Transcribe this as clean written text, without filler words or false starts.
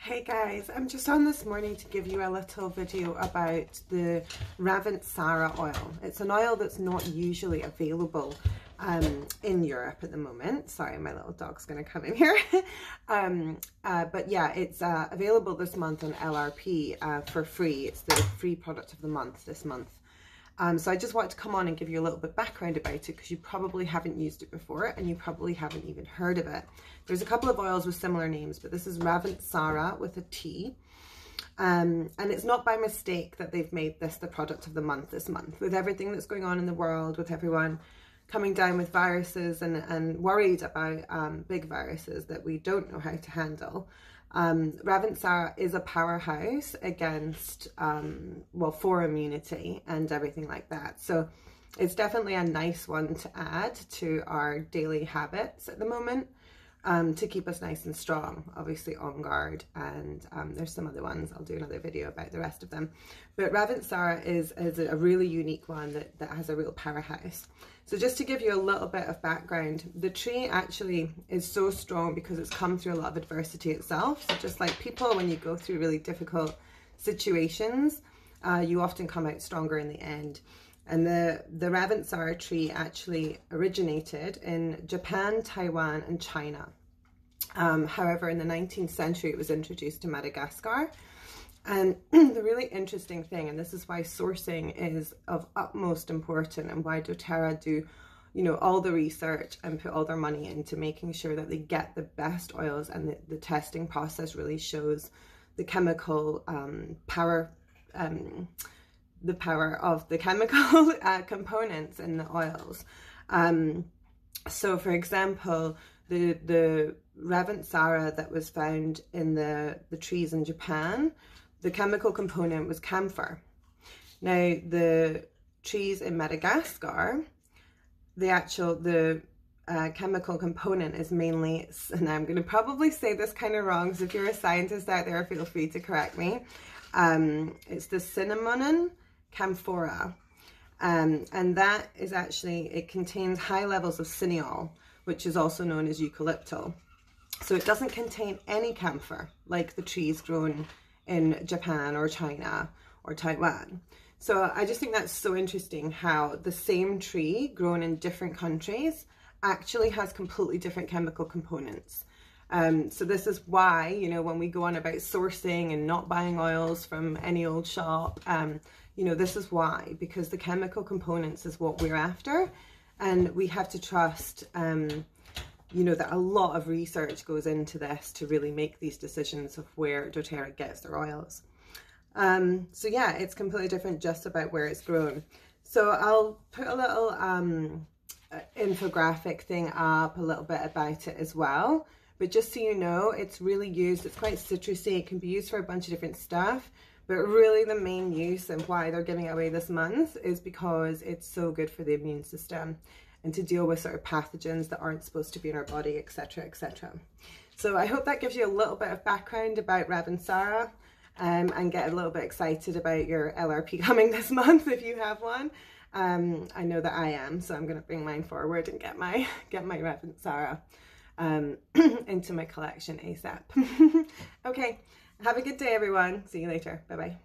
Hey guys, I'm just on this morning to give you a little video about the Ravintsara oil. It's an oil that's not usually available in Europe at the moment. Sorry, my little dog's going to come in here. But yeah, it's available this month on LRP for free. It's the free product of the month this month. So I just wanted to come on and give you a little bit of background about it because you probably haven't used it before and you probably haven't even heard of it. There's a couple of oils with similar names, but this is Ravintsara with a T. And it's not by mistake that they've made this the product of the month this month. With everything that's going on in the world, with everyone coming down with viruses and worried about big viruses that we don't know how to handle, Ravintsara is a powerhouse against, for immunity and everything like that. So it's definitely a nice one to add to our daily habits at the moment, to keep us nice and strong, obviously on guard. And there's some other ones. I'll do another video about the rest of them. But Ravintsara is a really unique one that has a real powerhouse. So just to give you a little bit of background, the tree actually is so strong because it's come through a lot of adversity itself. So just like people, when you go through really difficult situations, you often come out stronger in the end. And the Ravintsara tree actually originated in Japan, Taiwan, and China. However, in the 19th century, it was introduced to Madagascar. And the really interesting thing, and this is why sourcing is of utmost importance and why doTERRA do, all the research and put all their money into making sure that they get the best oils, and the testing process really shows the chemical power, the power of the chemical components in the oils. So for example, the Ravintsara that was found in the trees in Japan, the chemical component was camphor. Now the trees in Madagascar, the chemical component is mainly, and I'm going to probably say this kind of wrong, so if you're a scientist out there, feel free to correct me. It's the cinnamonin camphora, and that is actually, it contains high levels of cineol, which is also known as eucalyptal. So it doesn't contain any camphor like the trees grown in Japan or China or Taiwan. So I just think that's so interesting how the same tree grown in different countries actually has completely different chemical components. So this is why, when we go on about sourcing and not buying oils from any old shop, this is why, because the chemical components is what we're after, and we have to trust, that a lot of research goes into this to really make these decisions of where doTERRA gets their oils. So yeah, it's completely different just about where it's grown. So I'll put a little infographic thing up, a little bit about it as well. But just so you know, it's really used, it's quite citrusy, it can be used for a bunch of different stuff. But really the main use and why they're giving it away this month is because it's so good for the immune system and to deal with sort of pathogens that aren't supposed to be in our body, etc., etc. So I hope that gives you a little bit of background about Ravintsara, and get a little bit excited about your LRP coming this month if you have one. I know that I am, so I'm going to bring mine forward and get my Ravintsara into my collection ASAP. Okay, have a good day everyone. See you later. Bye bye.